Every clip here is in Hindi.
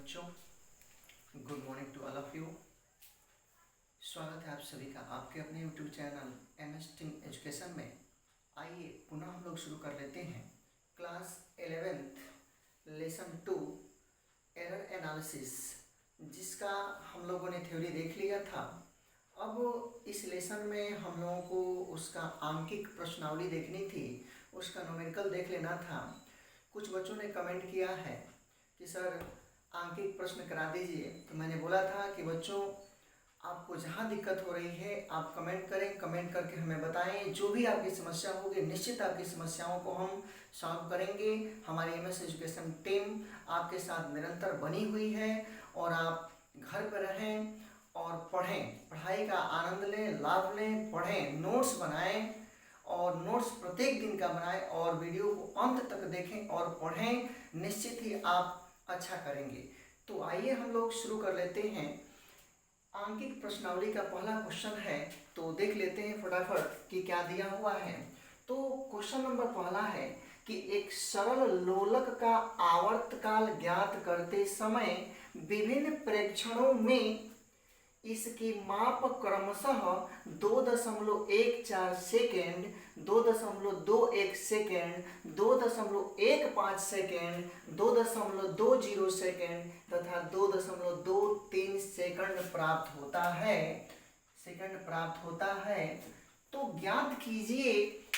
बच्चों, good morning to all of you. स्वागत है आप सभी का आपके अपने YouTube channel MS team education में। आइए पुनः हम लोग शुरू कर लेते हैं class 11th lesson 2 error analysis, जिसका हम लोगों ने थ्योरी देख लिया था। अब इस लेसन में हम लोगों को उसका आंकिक प्रश्नावली देखनी थी, उसका न्यूमेरिकल देख लेना था। कुछ बच्चों ने कमेंट किया है कि सर आंकिक प्रश्न करा दीजिए, तो मैंने बोला था कि बच्चों आपको जहाँ दिक्कत हो रही है आप कमेंट करें, कमेंट करके हमें बताएं। जो भी आपकी समस्या होगी निश्चित आपकी समस्याओं को हम सॉल्व करेंगे। हमारी MS एजुकेशन टीम आपके साथ निरंतर बनी हुई है और आप घर पर रहें और पढ़ें, पढ़ाई का आनंद लें, लाभ लें, पढ़ें, नोट्स बनाएं और नोट्स प्रत्येक दिन का बनाएं और वीडियो को अंत तक देखें और पढ़ें। निश्चित ही आप अच्छा करेंगे। तो आइए हम लोग शुरू कर लेते हैं। आंकिक प्रश्नावली का पहला क्वेश्चन है, तो देख लेते हैं फटाफट कि क्या दिया हुआ है। तो क्वेश्चन नंबर पहला है कि एक सरल लोलक का आवर्तकाल ज्ञात करते समय विभिन्न प्रेक्षणों में इसकी माप क्रमशः 2.14 सेकेंड, 2.21 सेकेंड, 2.15 सेकेंड, 2.20 सेकेंड तथा 2.23 सेकंड प्राप्त होता है। तो ज्ञात कीजिए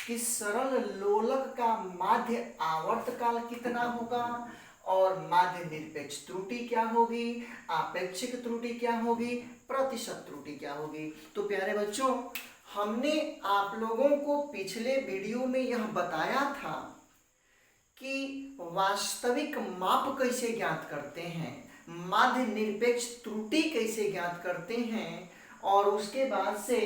कि सरल लोलक का माध्य आवर्तकाल कितना होगा और माध्य निरपेक्ष त्रुटि क्या होगी, आपेक्षिक त्रुटि क्या होगी, प्रतिशत त्रुटि क्या होगी। तो प्यारे बच्चों, हमने आप लोगों को पिछले वीडियो में यह बताया था कि वास्तविक माप कैसे ज्ञात करते हैं, माध्य निरपेक्ष त्रुटि कैसे ज्ञात करते हैं और उसके बाद से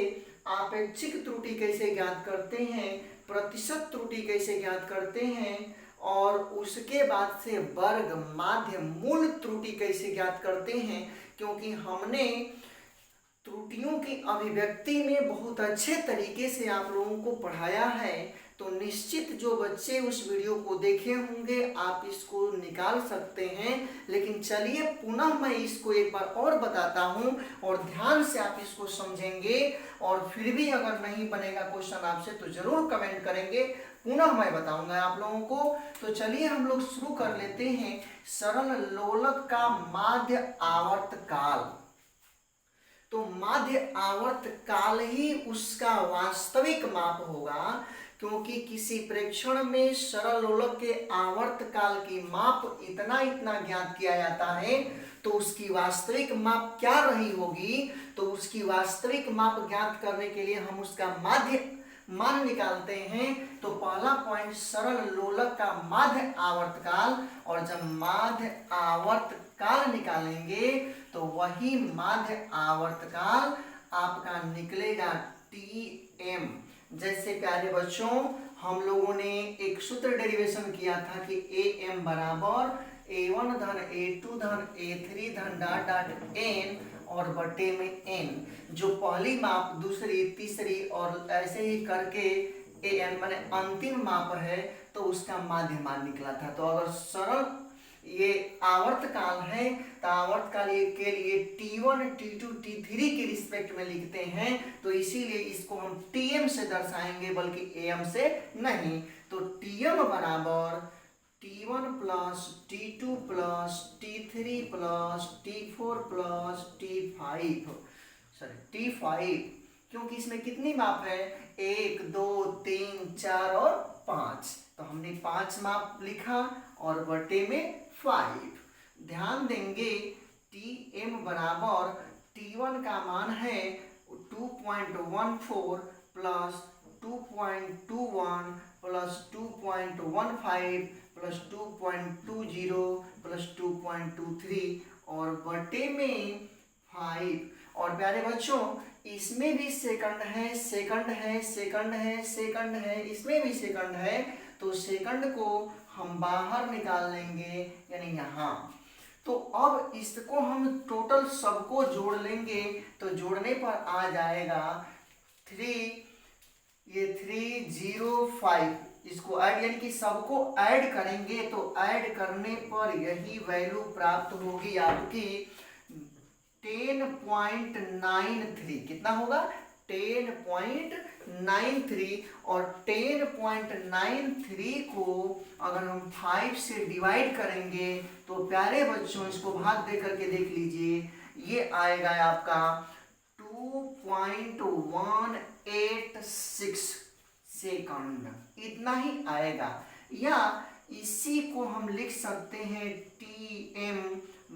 आपेक्षिक त्रुटि कैसे ज्ञात करते हैं, प्रतिशत त्रुटि कैसे ज्ञात करते हैं और उसके बाद से वर्ग, माध्य, मूल त्रुटि कैसे ज्ञात करते हैं। क्योंकि हमने त्रुटियों की अभिव्यक्ति में बहुत अच्छे तरीके से आप लोगों को पढ़ाया है, तो निश्चित जो बच्चे उस वीडियो को देखे होंगे आप इसको निकाल सकते हैं। लेकिन चलिए पुनः मैं इसको एक बार और बताता हूं और ध्यान से आप इसको समझेंगे और फिर भी अगर नहीं बनेगा क्वेश्चन आपसे तो जरूर कमेंट करेंगे, पुनः मैं बताऊंगा आप लोगों को। तो चलिए हम लोग शुरू कर लेते हैं। सरल लोलक का माध्य आवर्त काल, तो माध्य आवर्त काल ही उसका वास्तविक माप होगा, क्योंकि किसी प्रेक्षण में सरल लोलक के आवर्त काल की माप इतना ज्ञात किया जाता है, तो उसकी वास्तविक माप क्या रही होगी। तो उसकी वास्तविक माप ज्ञात करने के लिए हम उसका माध्य मान निकालते हैं। तो पहला पॉइंट सरल लोलक का माध्य आवर्त काल, और जब माध्य आवर्त काल निकालेंगे तो वही माध्य आवर्त काल आपका निकलेगा TM। जैसे प्यारे बच्चों हम लोगों ने एक सूत्र डेरिवेशन किया था कि AM बराबर A1 धन A2 धन A3 धन डॉट डॉट N और बटे में N, जो पहली माप, दूसरी, तीसरी और ऐसे ही करके AN माने अंतिम माप है, तो उसका माध्य मान निकला था। तो अगर सरल ये आवर्त काल है तो आवर्त काल के लिए T1, T2, T3 के रिस्पेक्ट में लिखते हैं, तो इसीलिए इसको हम TM से दर्शाएंगे बल्कि AM से नहीं। तो TM बराबर T1 plus T2 plus T3 plus T4 plus T5, क्योंकि इसमें कितनी माप है, 1, 2, 3, 4 और 5, तो हमने 5 माप लिखा और बटे में 5। ध्यान देंगे TM बराबर T1 का मान है 2.14 प्लस 2.21 प्लस 2.15 प्लस 2.20 प्लस 2.23 और बटे में 5। और प्यारे बच्चों इसमें भी सेकंड है, सेकंड है, सेकंड है, सेकंड है, इसमें भी सेकंड है, तो सेकंड को हम बाहर निकाल लेंगे यानी यहाँ। तो अब इसको हम टोटल सबको जोड़ लेंगे, तो जोड़ने पर आ जाएगा 305 इसको ऐड यानी कि सबको ऐड करेंगे तो ऐड करने पर यही वैल्यू प्राप्त होगी आपकी 10.93। कितना होगा 10.93। और 10.93 को अगर हम 5 से डिवाइड करेंगे तो प्यारे बच्चों इसको भाग दे करके देख लीजिए, ये आएगा आपका 2.186 सेकंड, इतना ही आएगा। या इसी को हम लिख सकते हैं TM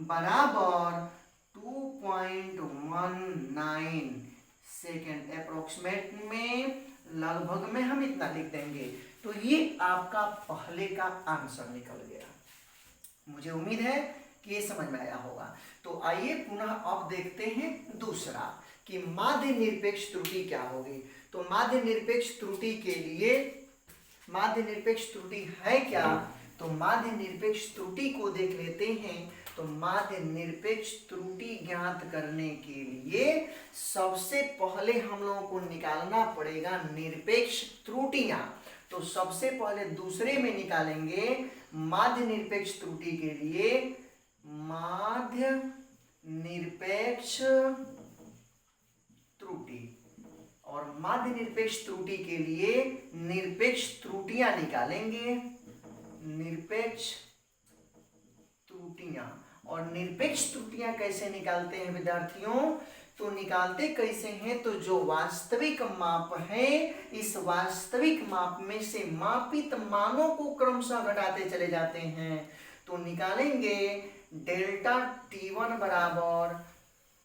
बराबर 2.19 सेकेंड अप्रोक्सीमेट में, लगभग में हम इतना लिख देंगे। तो ये आपका पहले का आंसर निकल गया। मुझे उम्मीद है कि ये समझ में आया होगा। तो आइए पुनः अब देखते हैं दूसरा कि माध्य निरपेक्ष त्रुटि क्या होगी। तो माध्य निरपेक्ष त्रुटि के लिए, माध्य निरपेक्ष त्रुटि है क्या, तो माध्य निरपेक्ष त्रुटि को देख लेते हैं। तो माध्य निरपेक्ष त्रुटि ज्ञात करने के लिए सबसे पहले हम लोगों को निकालना पड़ेगा निरपेक्ष त्रुटियां। तो सबसे पहले दूसरे में निकालेंगे माध्य निरपेक्ष त्रुटि के लिए, माध्य निरपेक्ष त्रुटि, और माध्य निरपेक्ष त्रुटि के लिए निरपेक्ष त्रुटियां निकालेंगे, निरपेक्ष त्रुटियां। और निरपेक्ष त्रुटियां कैसे निकालते हैं विद्यार्थियों, तो निकालते कैसे हैं, तो जो वास्तविक माप है, इस वास्तविक माप में से मापित मानों को क्रमशः घटाते चले जाते हैं। तो निकालेंगे डेल्टा T1 बराबर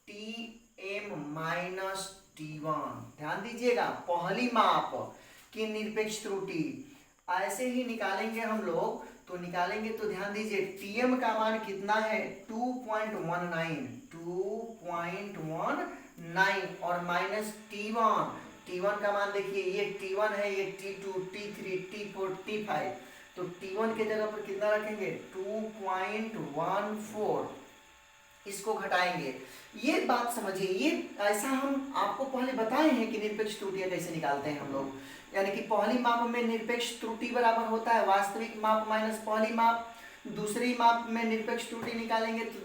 TM माइनस T1। ध्यान दीजिएगा, पहली माप की निरपेक्ष त्रुटि ऐसे ही निकालेंगे हम लोग। तो निकालेंगे तो ध्यान दीजिए TM का मान कितना है 2.19 और माइनस T1 का मान देखिए, ये T1 है, ये T2, T3, T4, T5। तो T1 के जगह पर कितना रखेंगे 2.14, इसको घटाएंगे। ये बात समझिए, ये ऐसा हम आपको पहले बताए हैं कि निरपेक्ष त्रुटियां कैसे निकालते हैं हम लोग। यानी कि पहली माप में निरपेक्ष त्रुटि बराबर होता है वास्तविक माप माइनस पहली माप। दूसरी माप में निरपेक्ष त्रुटि निकालेंगे तो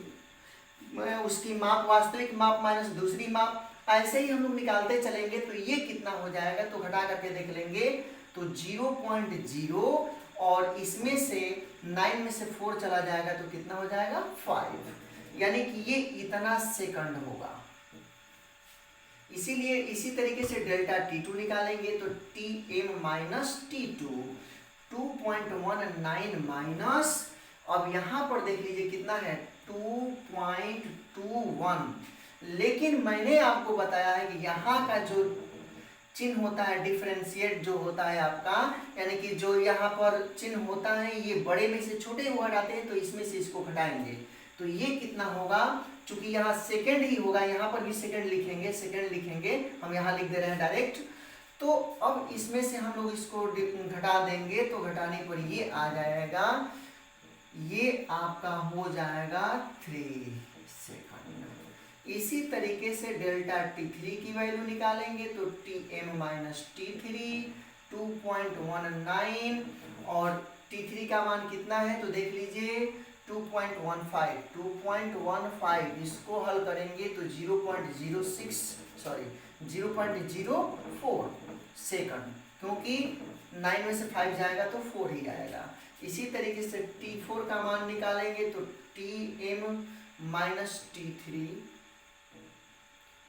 उसकी माप वास्तविक माप माइनस दूसरी माप, ऐसे ही हम लोग निकालते चलेंगे। तो ये कितना हो जाएगा, तो घटा करके देख लेंगे तो 0.0, और इसमें से 9 में से 4 चला जाएगा तो कितना हो जाएगा 5, यानी कि ये इतना सेकंड होगा। इसीलिए इसी तरीके से डेल्टा T2 निकालेंगे तो TM माइनस T2 2.19 माइनस, अब यहां पर देख लीजिए कितना है 2.21। लेकिन मैंने आपको बताया है कि यहाँ का जो चिन्ह होता है डिफरेंशिएट जो होता है आपका, यानी कि जो यहाँ पर चिन्ह होता है ये बड़े में से छोटे को घटाते हैं, तो इसमें से इसको घटाएंगे तो ये कितना होगा, चूंकि यहाँ सेकंड ही होगा, यहाँ पर भी सेकंड लिखेंगे, हम यहाँ लिख दे रहे हैं डायरेक्ट। तो अब इसमें से हम लोग इसको घटा देंगे तो घटाने पर ये आ जाएगा, ये आपका हो जाएगा 3 सेकंड। इसी तरीके से डेल्टा T3 की वैल्यू निकालेंगे तो TM माइनस T3 2.19, और T3 का मान कितना है तो देख लीजिए 2.15, इसको हल करेंगे तो 0.04 सेकंड, क्योंकि 9 में से 5 जाएगा तो 4 ही आएगा। इसी तरीके से T4 का मान निकालेंगे तो TM माइनस T3,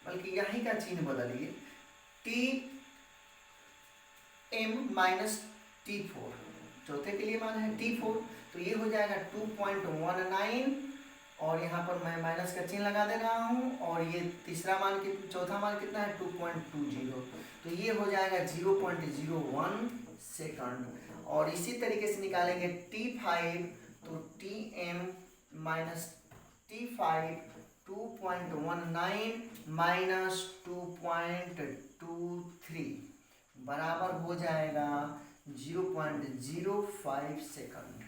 बल्कि यहीं का चिन्ह बदलिए, TM माइनस T4, चौथे के लिए मान है T4, तो ये हो जाएगा 2.19, और यहाँ पर मैं माइनस का चिन्ह लगा दे रहा हूँ, और ये तीसरा मान चौथा मान कितना है 2.20, तो ये हो जाएगा 0.01 सेकंड। और इसी तरीके से निकालेंगे T5 तो TM माइनस T5 2.19 माइनस 2.23 बराबर हो जाएगा 0.05 सेकंड।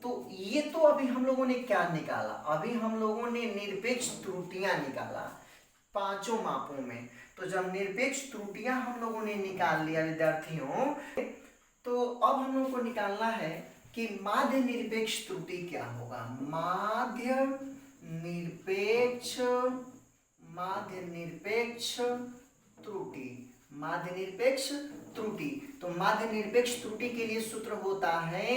तो ये तो अभी हम लोगों ने क्या निकाला, अभी हम लोगों ने निरपेक्ष त्रुटियां निकाला पांचों मापों में। तो जब निरपेक्ष त्रुटियां हम लोगों ने निकाल लिया विद्यार्थियों, तो अब हम लोग को निकालना है कि माध्य निरपेक्ष त्रुटि क्या होगा। माध्य निरपेक्ष त्रुटि, माध्य निरपेक्ष त्रुटि। तो माध्य निरपेक्ष त्रुटि के लिए सूत्र होता है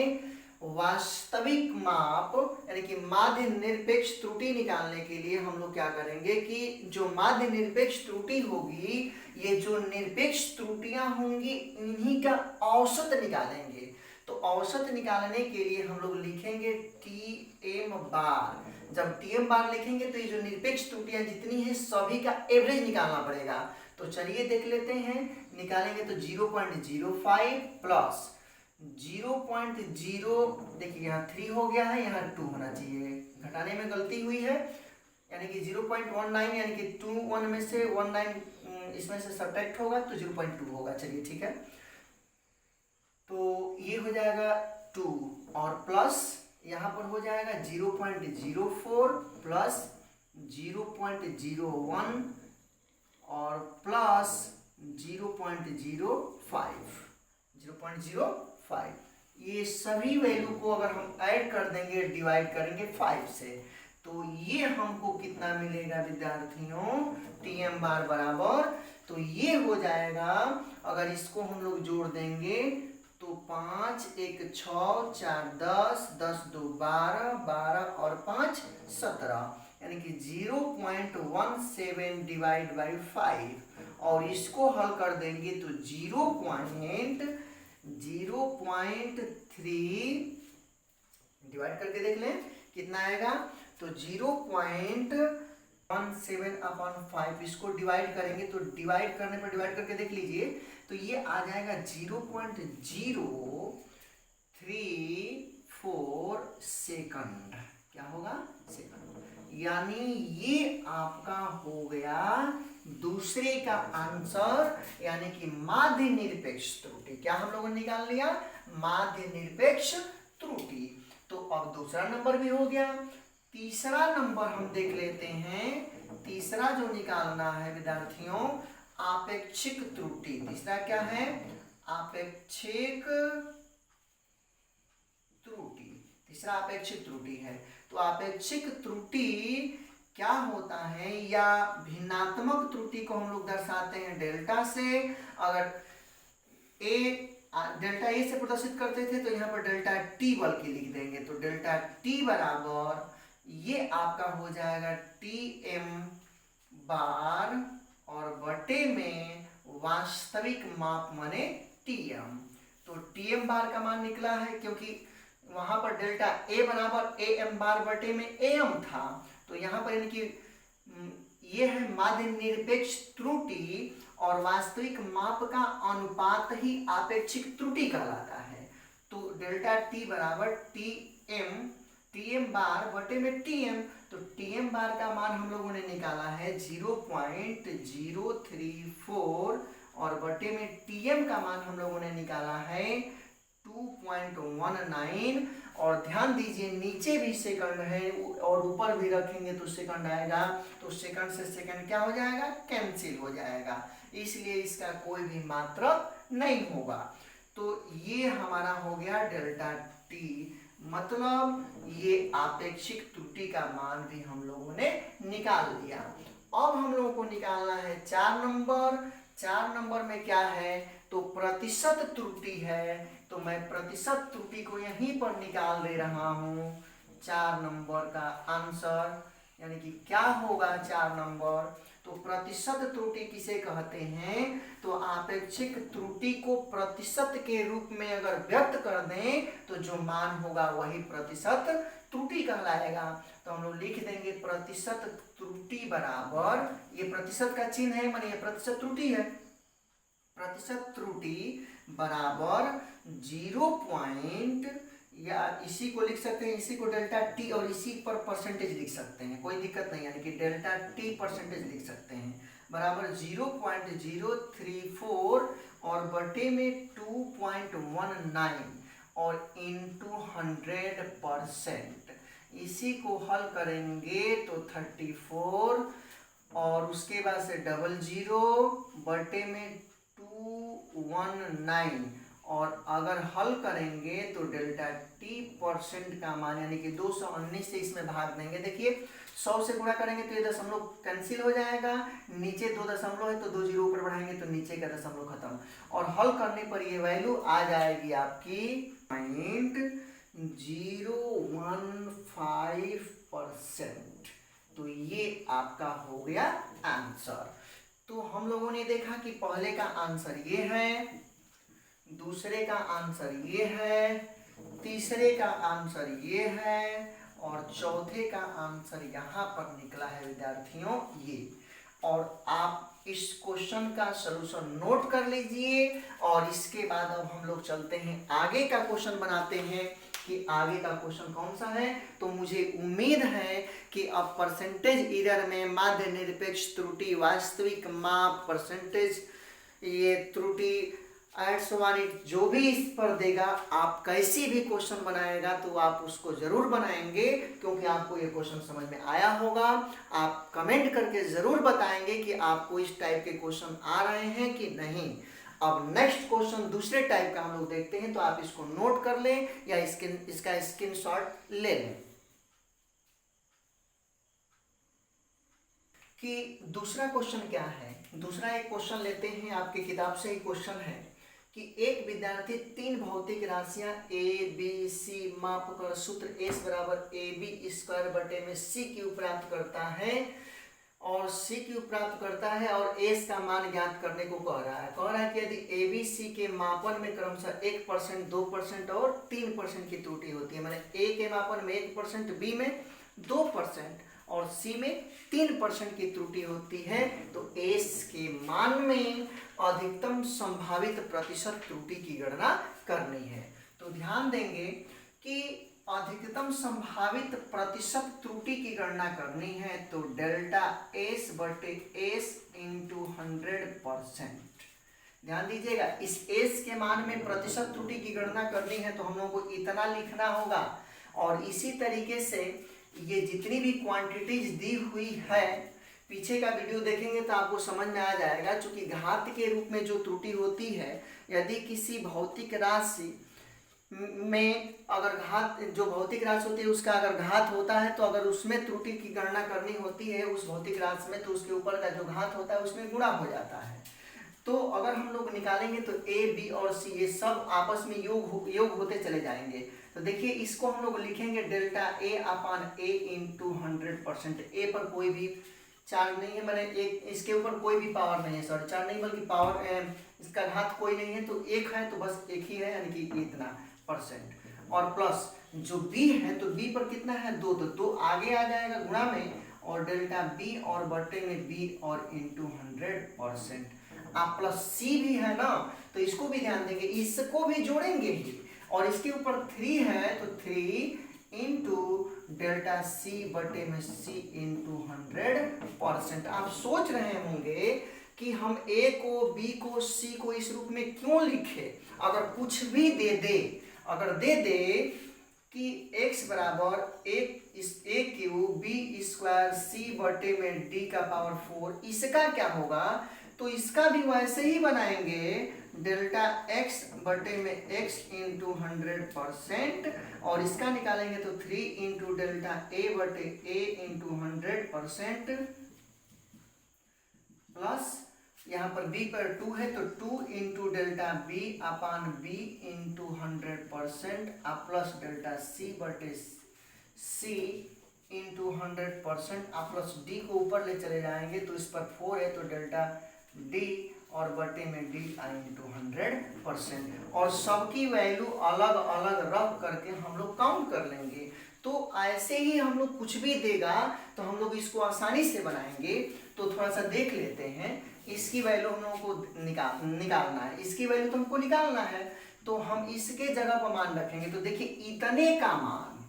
वास्तविक माप, यानी कि माध्य निरपेक्ष त्रुटि निकालने के लिए हम लोग क्या करेंगे कि जो माध्य निरपेक्ष त्रुटि होगी, ये जो निरपेक्ष त्रुटियां होंगी इन्हीं का औसत निकालेंगे। तो औसत निकालने के लिए हम लोग लिखेंगे टी एम बार। जब टी एम बार लिखेंगे तो ये जो निरपेक्ष त्रुटियां जितनी है सभी का एवरेज निकालना पड़ेगा। तो चलिए देख लेते हैं, निकालेंगे तो 0.05 प्लस 0.0, देखिए यहाँ 3 हो गया है, यहाँ 2 होना चाहिए, घटाने में गलती हुई है, यानी कि 0.19, यानी कि 2 1 में से 19 इसमें से सब्ट्रैक्ट होगा तो 0.2 होगा। चलिए ठीक है, तो ये हो जाएगा 2 और प्लस यहाँ पर हो जाएगा 0.04 प्लस 0.01 और प्लस 0.05। ये सभी वैल्यू को अगर हम ऐड कर देंगे, डिवाइड करेंगे 5 से, तो ये हमको कितना मिलेगा विद्यार्थियों, टी एम बार बराबर, तो ये हो जाएगा, अगर इसको हम लोग जोड़ देंगे तो 5 1 6 4 10 10 2 12 12 और 5 17, यानी कि 0.17 डिवाइड बाई 5, और इसको हल कर देंगे तो 0.03 डिवाइड करके देख लें कितना आएगा, तो 0.17/5, इसको डिवाइड करेंगे तो डिवाइड करने पर डिवाइड करके देख लीजिए तो ये आ जाएगा 0.034 सेकंड। क्या होगा, सेकंड। यानी ये आपका हो गया दूसरे का आंसर, यानी कि माध्य निरपेक्ष त्रुटि। क्या हम लोगों ने निकाल लिया, माध्य निरपेक्ष त्रुटि। तो अब दूसरा नंबर भी हो गया। तीसरा नंबर हम देख लेते हैं। तीसरा जो निकालना है विद्यार्थियों, आपेक्षिक त्रुटि। तीसरा क्या है, आपेक्षिक त्रुटि। तीसरा आपेक्षिक त्रुटि है। तो आपेक्षिक त्रुटि क्या होता है, या भिन्नात्मक त्रुटि को हम लोग दर्शाते हैं डेल्टा से। अगर डेल्टा ए से प्रदर्शित करते थे तो यहाँ पर डेल्टा टी बल्कि लिख देंगे, तो डेल्टा टी बराबर ये आपका हो जाएगा टी एम बार और बटे में वास्तविक माप माने टी एम। तो टी एम बार का मान निकला है, क्योंकि वहां पर डेल्टा ए बराबर ए एम बार बटे में ए एम था, तो यहाँ पर इनकी ये है माध्य निरपेक्ष त्रुटि, और वास्तविक माप का अनुपात ही आपेक्षिक त्रुटि कहलाता है। तो डेल्टा टी बराबर टी एम बार बटे में टी एम। तो टी एम बार का मान हम लोगों ने निकाला है 0.034 और बटे में टी एम का मान हम लोगों ने निकाला है 2.19। और ध्यान दीजिए नीचे भी सेकंड है और ऊपर भी रखेंगे तो सेकंड आएगा, तो सेकंड से सेकंड क्या हो जाएगा, कैंसिल हो जाएगा, इसलिए इसका कोई भी मात्रक नहीं होगा। तो ये हमारा हो गया डेल्टा टी, मतलब ये आपेक्षिक त्रुटि का मान भी हम लोगों ने निकाल लिया। अब हम लोगों को निकालना है 4 नंबर। 4 नंबर में क्या है, तो प्रतिशत त्रुटि है, तो मैं प्रतिशत त्रुटि को यहीं पर निकाल दे रहा हूं। 4 नंबर का आंसर यानी कि क्या होगा 4 नंबर, तो प्रतिशत त्रुटि किसे कहते हैं, तो आपेक्षिक त्रुटि को प्रतिशत के रूप में अगर व्यक्त कर दें तो जो मान होगा वही प्रतिशत त्रुटि कहलाएगा। तो हम लोग लिख देंगे प्रतिशत त्रुटि बराबर, ये प्रतिशत का चिन्ह है माने ये प्रतिशत त्रुटि है, प्रतिशत त्रुटि बराबर 0. या इसी को लिख सकते हैं, इसी को डेल्टा टी और इसी पर परसेंटेज लिख सकते हैं, कोई दिक्कत नहीं, यानी कि डेल्टा टी परसेंटेज लिख सकते हैं, बराबर 0.034 और बटे में 2.19 और इंटू 100%। इसी को हल करेंगे तो 34 और उसके बाद से 00 बटे में 219 और अगर हल करेंगे तो डेल्टा टी परसेंट का मान यानी कि 219 से इसमें भाग देंगे। देखिए 100 से गुणा करेंगे तो ये दशमलव कैंसिल हो जाएगा, नीचे 2 दशमलव है तो 2 जीरो ऊपर बढ़ाएंगे तो नीचे का दशमलव खत्म, और हल करने पर ये वैल्यू आ जाएगी आपकी 0.015%। तो ये आपका हो गया आंसर। तो हम लोगों ने देखा कि पहले का आंसर ये है, दूसरे का आंसर ये है, तीसरे का आंसर ये है, और चौथे का आंसर यहाँ पर निकला है विद्यार्थियों ये। और आप इस क्वेश्चन का सलूशन नोट कर लीजिए, और इसके बाद अब हम लोग चलते हैं आगे का क्वेश्चन बनाते हैं कि आगे का क्वेश्चन कौन सा है। तो मुझे उम्मीद है कि अब परसेंटेज एरर में माध्य निरपेक्ष त्रुटि, वास्तविक माप, परसेंटेज ये त्रुटि, एड्स वन इट जो भी इस पर देगा, आप कैसी भी क्वेश्चन बनाएगा तो आप उसको जरूर बनाएंगे, क्योंकि आपको ये क्वेश्चन समझ में आया होगा। आप कमेंट करके जरूर बताएंगे कि आपको इस टाइप के क्वेश्चन आ रहे हैं कि नहीं। अब नेक्स्ट क्वेश्चन दूसरे टाइप का हम लोग देखते हैं, तो आप इसको नोट कर लें या इसका स्क्रीनशॉट ले लें। कि दूसरा क्वेश्चन क्या है, दूसरा एक क्वेश्चन लेते हैं, आपकी किताब से ही क्वेश्चन है कि एक विद्यार्थी 3 भौतिक राशियां ए बी सी माप कर सूत्र S बराबर AB² बटे में C³ प्राप्त करता है, और C³ प्राप्त करता है और S का मान ज्ञात करने को कह रहा है। कह रहा है कि यदि ABC के मापन में क्रमशः 1%, 2% और 3% की त्रुटि होती है, माने A के मापन में 1%, B में 2% और C में 3% की त्रुटि होती है, तो S के मान में अधिकतम संभावित प्रतिशत त्रुटि की गणना करनी है। तो ध्यान देंगे कि अधिकतम संभावित प्रतिशत त्रुटि की गणना करनी है, तो डेल्टा S बटे S इंटू 100%। ध्यान दीजिएगा, इस S के मान में प्रतिशत त्रुटि की गणना करनी है तो हम लोगों को इतना लिखना होगा, और इसी तरीके से ये जितनी भी क्वांटिटीज दी हुई है, पीछे का वीडियो देखेंगे तो आपको समझ में आ जाएगा। चूंकि घात के रूप में जो त्रुटि होती है, यदि किसी भौतिक राशि में अगर घात, जो भौतिक राशि होती है उसका अगर घात होता है, तो अगर उसमें त्रुटि की गणना करनी होती है उस भौतिक राशि में, तो उसके ऊपर का जो घात होता है उसमें गुणा हो जाता है। तो अगर हम लोग निकालेंगे तो A, B और C ये सब आपस में योग होते चले जाएंगे। तो देखिए इसको हम लोग लिखेंगे delta A upon A into 100%। A पर कोई भी चार्ज नहीं है, मैंने एक इसके ऊपर कोई भी पावर नहीं है, सॉरी चार्ज नहीं बल्कि पावर, इसका घात कोई नहीं है, तो एक है तो बस एक ही है, यानी कि इतना %, और प्लस जो B है तो B पर कितना है 2, तो 2 आगे आ जाएगा गुणा में, और डेल्टा B और बटे में B और इंटू 100%। आप प्लस C भी है ना, तो इसको भी ध्यान देंगे, इसको भी जोड़ेंगे ही, और इसके ऊपर 3 है तो 3 इंटू डेल्टा C बटे में C इंटू 100%। आप सोच रहे होंगे कि हम A को, B को, C को इस रूप में क्यों लिखे। अगर कुछ भी दे दे, अगर दे दे कि x बराबर A³ B² C बटे में D का पावर 4, इसका क्या होगा, तो इसका भी वैसे ही बनाएंगे, डेल्टा x बटे में x इंटू 100%, और इसका निकालेंगे तो 3 इंटू डेल्टा A बटे A इंटू 100%, प्लस यहाँ पर B पर 2 है तो 2 इंटू डेल्टा B अपान B into 100%, plus delta C बटे C इंटू 100%, प्लस D को ऊपर ले चले जाएंगे तो इस पर 4 है तो डेल्टा D और बटे में D इंटू 100%, और सबकी वैल्यू अलग अलग रख करके हम लोग काउंट कर लेंगे। तो ऐसे ही हम लोग कुछ भी देगा तो हम लोग इसको आसानी से बनाएंगे। तो थोड़ा सा देख लेते हैं, इसकी वैल्यू हम लोगों को निकालना है, इसकी वैल्यू तो हमको निकालना है, तो हम इसके जगह पर मान रखेंगे। तो देखिए इतने का मान,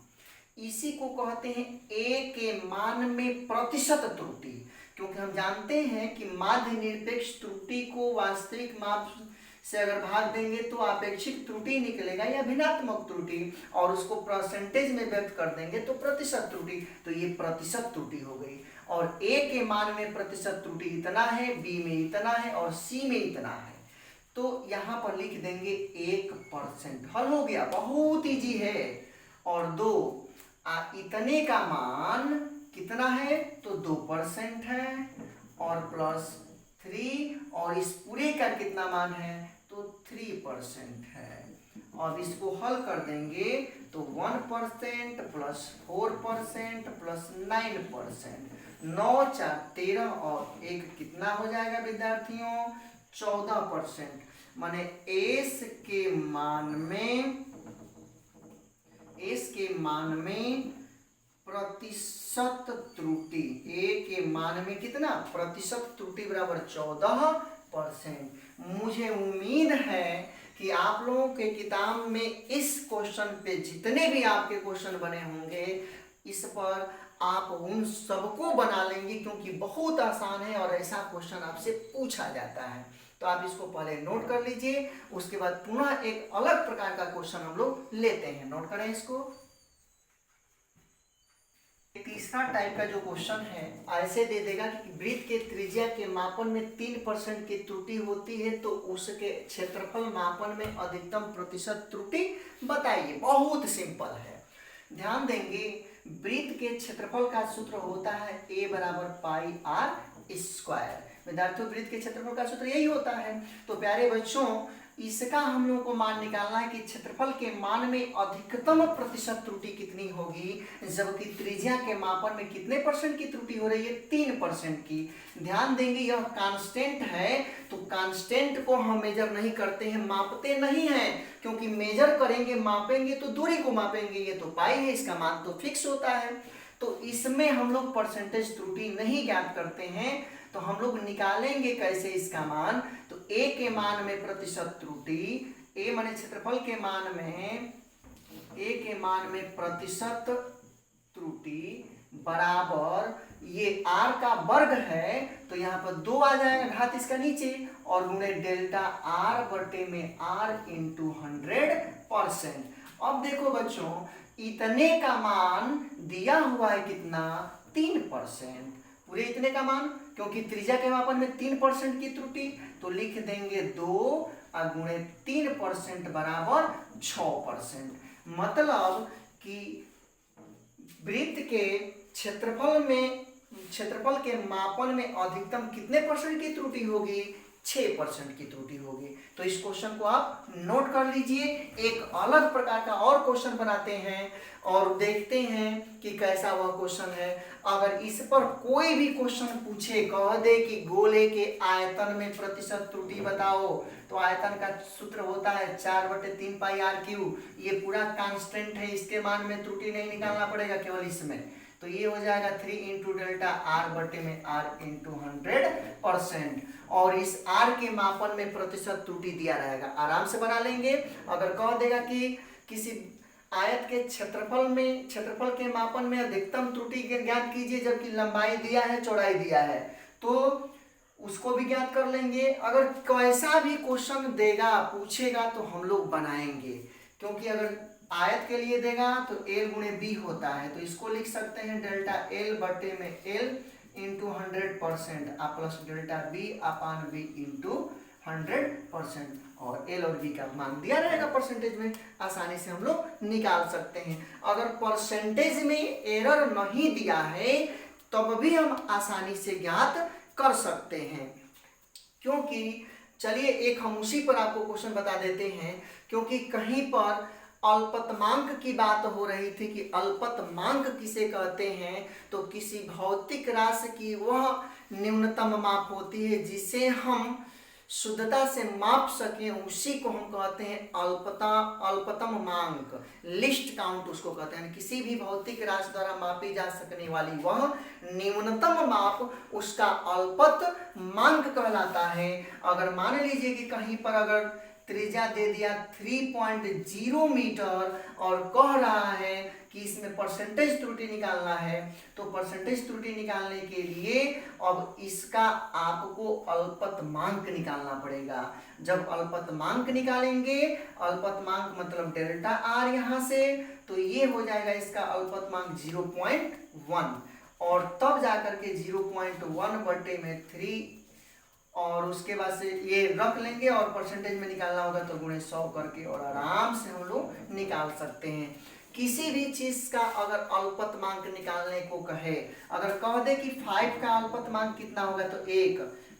इसी को कहते हैं A के मान में प्रतिशत त्रुटि, क्योंकि हम जानते हैं कि माध्य निरपेक्ष त्रुटि को वास्तविक माप से अगर भाग देंगे तो अपेक्षित त्रुटि निकलेगा या भिन्नात्मक त्रुटि, और उसको परसेंटेज में व्यक्त कर देंगे तो प्रतिशत त्रुटि, तो ये प्रतिशत त्रुटि हो गई। और A के मान में प्रतिशत त्रुटि इतना है, B में इतना है और C में इतना है। तो यहाँ पर लिख देंगे 1%। हल हो गया, बहुत इजी है। और 2 इतने का मान कितना है, तो 2% है, और प्लस 3, और इस पूरे का कितना मान है, तो 3% है। अब इसको हल कर देंगे तो 1% प्लस 4% प्लस 9%, 9 4 13 और 1 कितना हो जाएगा विद्यार्थियों, 14%। माने एस के मान में प्रतिशत त्रुटि, ए के मान में कितना प्रतिशत त्रुटि बराबर 14%। मुझे उम्मीद है कि आप लोगों के किताब में इस क्वेश्चन पे जितने भी आपके क्वेश्चन बने होंगे, इस पर आप उन सबको बना लेंगे, क्योंकि बहुत आसान है और ऐसा क्वेश्चन आपसे पूछा जाता है। तो आप इसको पहले नोट कर लीजिए, उसके बाद पुनः एक अलग प्रकार का क्वेश्चन हम लोग लेते हैं। नोट करें इसको। तीसरा टाइप का जो क्वेश्चन है ऐसे दे देगा कि वृत्त के त्रिज्या के मापन में 3% की त्रुटि होती है, तो उसके क्षेत्रफल मापन में अधिकतम प्रतिशत त्रुटि बताइए। बहुत सिंपल है, ध्यान देंगे। वृत्त के क्षेत्रफल का सूत्र होता है a बराबर पाई आर स्क्वायर। विद्यार्थियों, वृत्त के क्षेत्रफल का सूत्र यही होता है। तो प्यारे बच्चों, इसका हम लोगों को मान निकालना है कि क्षेत्रफल के मान में अधिकतम प्रतिशत त्रुटि कितनी होगी, जबकि त्रिज्या के मापन में कितने परसेंट की त्रुटि हो रही है, 3% की। ध्यान देंगे यह कांस्टेंट है, तो कांस्टेंट को हम मेजर नहीं करते हैं, मापते नहीं हैं, क्योंकि मेजर करेंगे मापेंगे तो दूरी को मापेंगे। ये तो पाई है, इसका मान तो फिक्स होता है। तो इसमें हम लोग परसेंटेज त्रुटि नहीं ज्ञात करते हैं। तो हम लोग निकालेंगे कैसे इसका मान, तो a के मान में प्रतिशत त्रुटि, a माने क्षेत्रफल के मान में, a के मान में प्रतिशत त्रुटि बराबर, ये r का वर्ग है तो यहाँ पर 2 आ जाएगा, घात इसका नीचे, और गुणे डेल्टा r बटे में r इंटू 100%। अब देखो बच्चों, इतने का मान दिया हुआ है कितना, 3%। पूरे इतने का मान, क्योंकि त्रिज्या के मापन में 3% की त्रुटि, तो लिख देंगे 2 गुणे 3% बराबर 6%। मतलब कि वृत्त के क्षेत्रफल के मापन में अधिकतम कितने परसेंट की त्रुटि होगी, 6% की त्रुटि होगी। तो इस क्वेश्चन को आप नोट कर लीजिए। एक अलग प्रकार का और क्वेश्चन बनाते हैं और देखते हैं कि कैसा वह क्वेश्चन है। अगर इस पर कोई भी क्वेश्चन पूछे, कह दे कि गोले के आयतन में प्रतिशत त्रुटि बताओ, तो आयतन का सूत्र होता है 4/3 पाई आर क्यू। ये पूरा कांस्टेंट है, इसके मान में त्रुटि नहीं निकालना पड़ेगा, केवल इसमें। तो ये हो जाएगा 3 इंटू डेल्टा आर बटे में आर इंटू 100%। और इस r के मापन में प्रतिशत त्रुटि दिया रहेगा, आराम से बना लेंगे। अगर कह देगा कि किसी आयत के क्षेत्रफल के मापन में अधिकतम त्रुटि ज्ञात कीजिए, जबकि लंबाई दिया है, चौड़ाई दिया है, तो उसको भी ज्ञात कर लेंगे। अगर कैसा भी क्वेश्चन देगा, पूछेगा, तो हम लोग बनाएंगे, क्योंकि अगर आयत के लिए देगा तो l गुणे b होता है, तो इसको लिख सकते हैं डेल्टा l बटे में l into 100% plus delta b अपान b इंटू 100%। और l और b का मान दिया रहेगा परसेंटेज में, आसानी से हम लोग निकाल सकते हैं। अगर परसेंटेज में एरर नहीं दिया है तब भी हम आसानी से ज्ञात कर सकते हैं। क्योंकि चलिए एक हम उसी पर आपको क्वेश्चन बता देते हैं, क्योंकि कहीं पर अल्पतमांक की बात हो रही थी कि अल्पतमांक किसे कहते हैं, तो किसी भौतिक राशि की वह न्यूनतम माप होती है जिसे हम शुद्धता से माप सकें, उसी को हम कहते हैं अल्पतम मांक, लिस्ट काउंट उसको कहते हैं। किसी भी भौतिक राशि द्वारा मापी जा सकने वाली वह न्यूनतम माप उसका अल्पत मांक कहलाता है। अगर मान लीजिए कि कहीं पर अगर त्रिज्या दे दिया 3.0 मीटर और कह रहा है कि इसमें परसेंटेज त्रुटि निकालना है, तो परसेंटेज त्रुटि निकालने के लिए अब इसका आपको अल्पतमांक निकालना पड़ेगा। जब अल्पतमांक निकालेंगे, अल्पतमांक मतलब डेल्टा आर यहाँ से, तो ये हो जाएगा इसका अल्पतमांक 0.1, और तब जाकर के 0.1 बटे में 3 और उसके बाद से ये रख लेंगे और परसेंटेज में निकालना होगा तो गुणे 100 करके और आराम से हम लोग निकाल सकते हैं। किसी भी चीज का अगर अल्पतमांक निकालने को कहे, अगर कह दे कि 5 का अल्पतमांक कितना होगा तो 1,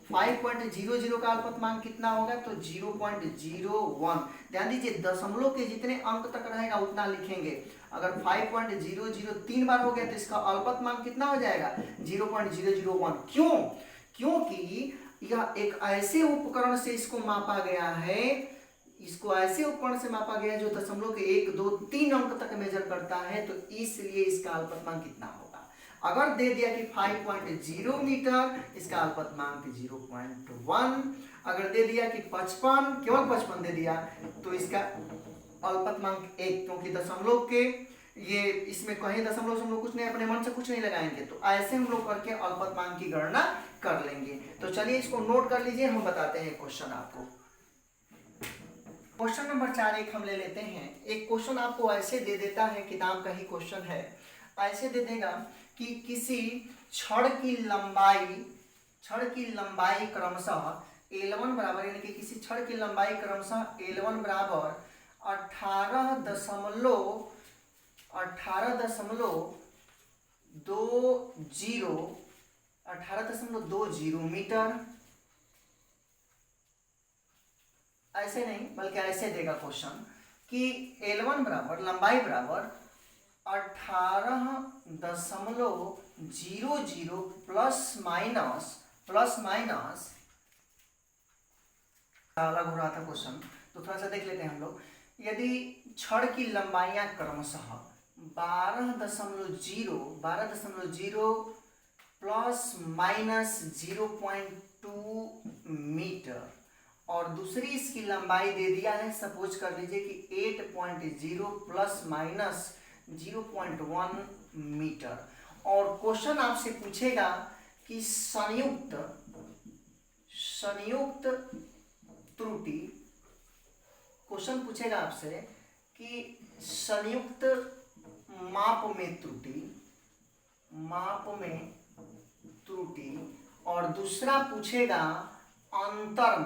5.00 का अल्पतमांक कितना होगा तो 0.01। ध्यान दीजिए दशमलव के जितने अंक तक रहेगा उतना लिखेंगे। अगर 5.00 3 बार हो गया तो इसका अल्पतमांक कितना हो जाएगा 0.001। क्यों? क्योंकि यह एक ऐसे उपकरण से इसको मापा गया है, इसको ऐसे उपकरण से मापा गया है जो दशमलव के 1 2 3 अंक तक मेजर करता है, तो इसलिए इसका अल्पतमांक कितना होगा। अगर दे दिया कि 5.0 मीटर, इसका अल्पतमांक 0.1। अगर दे दिया कि 55, केवल 55 दे दिया तो इसका अल्पतमांक 1, क्योंकि दशमलव के ये इसमें कहीं दशमलव हम लोग कुछ नहीं, अपने मन से कुछ नहीं लगाएंगे, तो ऐसे हम लोग करके अल्पतमांक की गणना कर लेंगे। तो चलिए इसको नोट कर लीजिए, हम बताते हैं क्वेश्चन आपको। क्वेश्चन नंबर 4 एक हम ले लेते हैं। एक क्वेश्चन आपको ऐसे दे देता है, किताब का ही क्वेश्चन है, ऐसे दे देगा कि किसी छड़ की लंबाई क्रमशः L1 बराबर, यानी कि किसी छड़ की लंबाई क्रमशः L1 बराबर 18.20 मीटर, ऐसे नहीं बल्कि ऐसे देगा क्वेश्चन कि L1 बराबर, लंबाई बराबर 18.00 प्लस माइनस अलग हो रहा था क्वेश्चन, तो थोड़ा सा देख लेते हैं हम लोग। यदि छड़ की लंबाइयां क्रमशः 12.0 प्लस माइनस 0.2 मीटर और दूसरी इसकी लंबाई दे दिया है, सपोज कर लीजिए कि 8.0 प्लस माइनस 0.1 मीटर, और क्वेश्चन आपसे पूछेगा कि संयुक्त त्रुटि, क्वेश्चन पूछेगा आपसे कि संयुक्त माप में त्रुटि और दूसरा पूछेगा अंतर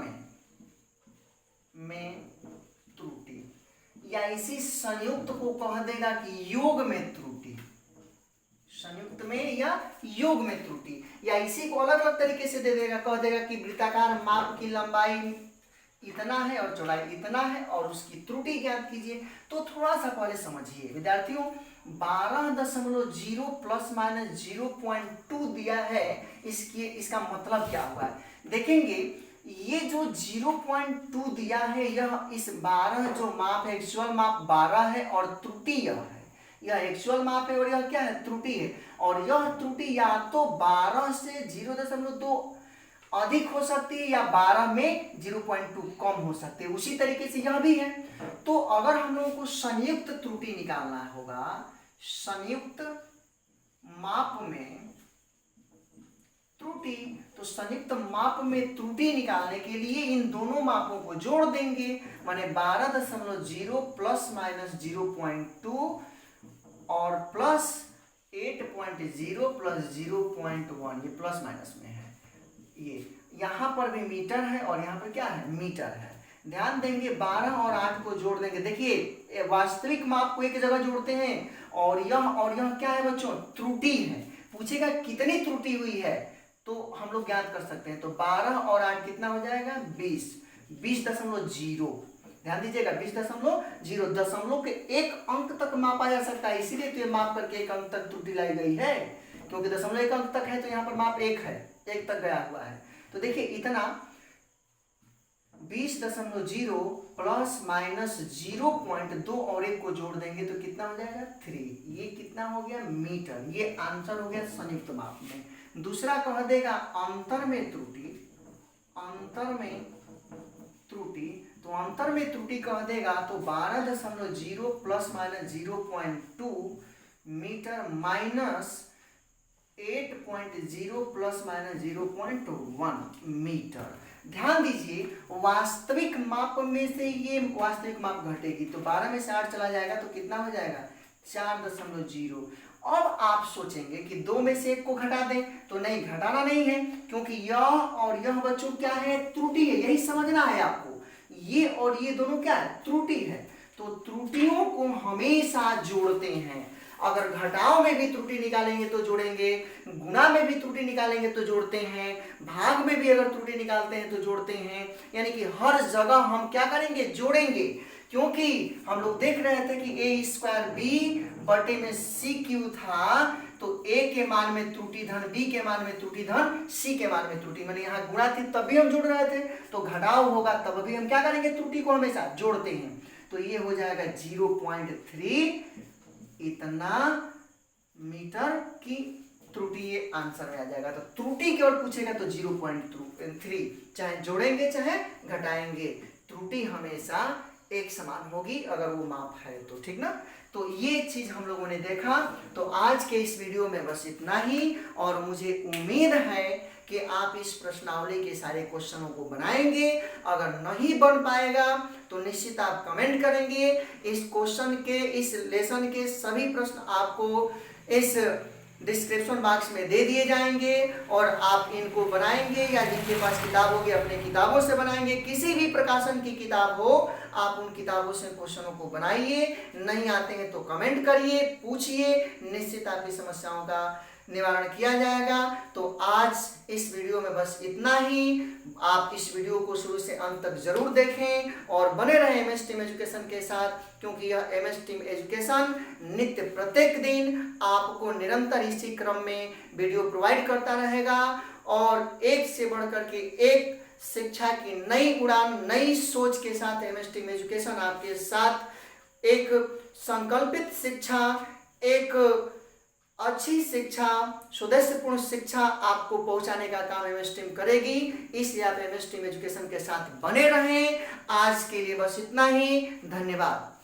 में त्रुटि, या इसी संयुक्त को कह देगा कि योग में त्रुटि, संयुक्त में या योग में त्रुटि, या इसी को अलग अलग तरीके से दे देगा, कह देगा कि वृत्ताकार माप की लंबाई इतना है और चौड़ाई इतना है और उसकी त्रुटि ज्ञात कीजिए। तो थोड़ा सा पहले समझिए विद्यार्थियों, 12.0 प्लस माइनस 0.2 दिया है, इसका मतलब क्या हुआ है देखेंगे। ये जो 0.2 दिया है, यह इस 12 जो माप है, एक्चुअल माप 12 है और त्रुटि यह है, यह एक्चुअल माप है और यह क्या है त्रुटि है, और यह त्रुटि या तो 12 से 0.2 अधिक हो सकती है या 12 में 0.2 कम हो सकती है, उसी तरीके से यह भी है। तो अगर हम लोगों को संयुक्त त्रुटि निकालना होगा, संयुक्त माप में त्रुटि, तो संयुक्त माप में त्रुटि निकालने के लिए इन दोनों मापों को जोड़ देंगे, माने 12.0 प्लस माइनस 0.2 और प्लस 8.0 प्लस 0.1, ये प्लस माइनस में है, ये यहाँ पर भी मीटर है और यहाँ पर क्या है मीटर है। ध्यान देंगे 12 और 8 को जोड़ देंगे, देखिए वास्तविक माप को एक जगह जोड़ते हैं और यह क्या है बच्चों त्रुटि है, पूछेगा कितनी त्रुटि हुई है तो हम लोग ज्ञात कर सकते हैं। तो 12 और 8 कितना हो जाएगा 20.0। ध्यान दीजिएगा 20.0, दशमलव के एक अंक तक मापा जा सकता है, इसीलिए तो ये माप करके एक अंक तक त्रुटि लाई गई है, क्योंकि दशमलव एक अंक तक है तो यहाँ पर माप एक है, एक तक गया हुआ है। तो देखिए इतना 20.0 प्लस माइनस 0.2 और एक को जोड़ देंगे तो कितना हो जाएगा 3, ये कितना हो गया मीटर, ये आंसर हो गया संयुक्त माप में। दूसरा कह देगा अंतर में त्रुटि, तो अंतर में त्रुटि कह देगा तो 12.0 plus minus 0.2 meter minus 8.0 plus minus 0.1 meter. ध्यान दीजिए वास्तविक माप में से ये वास्तविक माप घटेगी, तो 12 में से 8 चला जाएगा तो कितना हो जाएगा 4.0, अब आप सोचेंगे कि दो में से एक को घटा दें, तो नहीं, घटाना नहीं है, क्योंकि यह और यह बच्चों क्या है, त्रुटि है, यही समझना है आपको। ये और ये दोनों क्या है, त्रुटि है। तो त्रुटियों को हमेशा जोड़ते हैं। अगर घटाव में भी त्रुटि निकालेंगे तो जोड़ेंगे, गुणा में भी त्रुटि निकालेंगे तो जोड़ते हैं, भाग में भी अगर त्रुटि निकालते हैं तो जोड़ते हैं, यानी कि हर जगह हम क्या करेंगे, जोड़ेंगे। क्योंकि हम लोग देख रहे थे कि a स्क्वायर बी बटे में सी क्यू था, तो a के मान में त्रुटि धन b के मान में त्रुटि धन c के मान में त्रुटि, मैंने यहाँ गुणा थी तब भी हम जोड़ रहे थे, तो घटाव होगा तब भी हम क्या करेंगे, त्रुटि को हमेशा जोड़ते हैं। तो ये हो जाएगा 0.3 इतना मीटर की त्रुटि, ये आंसर में आ जाएगा। तो त्रुटि केवल पूछेगा तो 0.3, चाहे जोड़ेंगे चाहे घटाएंगे, त्रुटि हमेशा एक समान होगी अगर वो माप है तो, ठीक ना। तो ये चीज हम लोगों ने देखा। तो आज के इस वीडियो में बस इतना ही, और मुझे उम्मीद है कि आप इस प्रश्नावली के सारे क्वेश्चनों को बनाएंगे। अगर नहीं बन पाएगा तो निश्चित आप कमेंट करेंगे। इस क्वेश्चन के, इस लेसन के सभी प्रश्न आपको इस डिस्क्रिप्शन बॉक्स में दे दिए जाएंगे, और आप इनको बनाएंगे, या जिनके पास किताब होगी अपने किताबों से बनाएंगे, किसी भी प्रकाशन की किताब हो आप उन किताबों से क्वेश्चनों को बनाइए। नहीं आते हैं तो कमेंट करिए, पूछिए, निश्चित आपकी समस्याओं का निवारण किया जाएगा। तो आज इस वीडियो में बस इतना ही। आप इस वीडियो को शुरू से अंत तक जरूर देखें और बने रहें MS टीम एजुकेशन के साथ, क्योंकि यह MS टीम एजुकेशन नित्य प्रत्येक दिन आपको निरंतर इसी क्रम में वीडियो प्रोवाइड करता रहेगा, और एक से बढ़कर के एक शिक्षा की नई उड़ान, नई सोच के साथ MS टीम एजुकेशन आपके साथ एक संकल्पित शिक्षा, एक अच्छी शिक्षा, सुदृढ़पूर्ण शिक्षा आपको पहुंचाने का काम MS टीम करेगी। इसलिए आप MS टीम एजुकेशन के साथ बने रहें। आज के लिए बस इतना ही, धन्यवाद।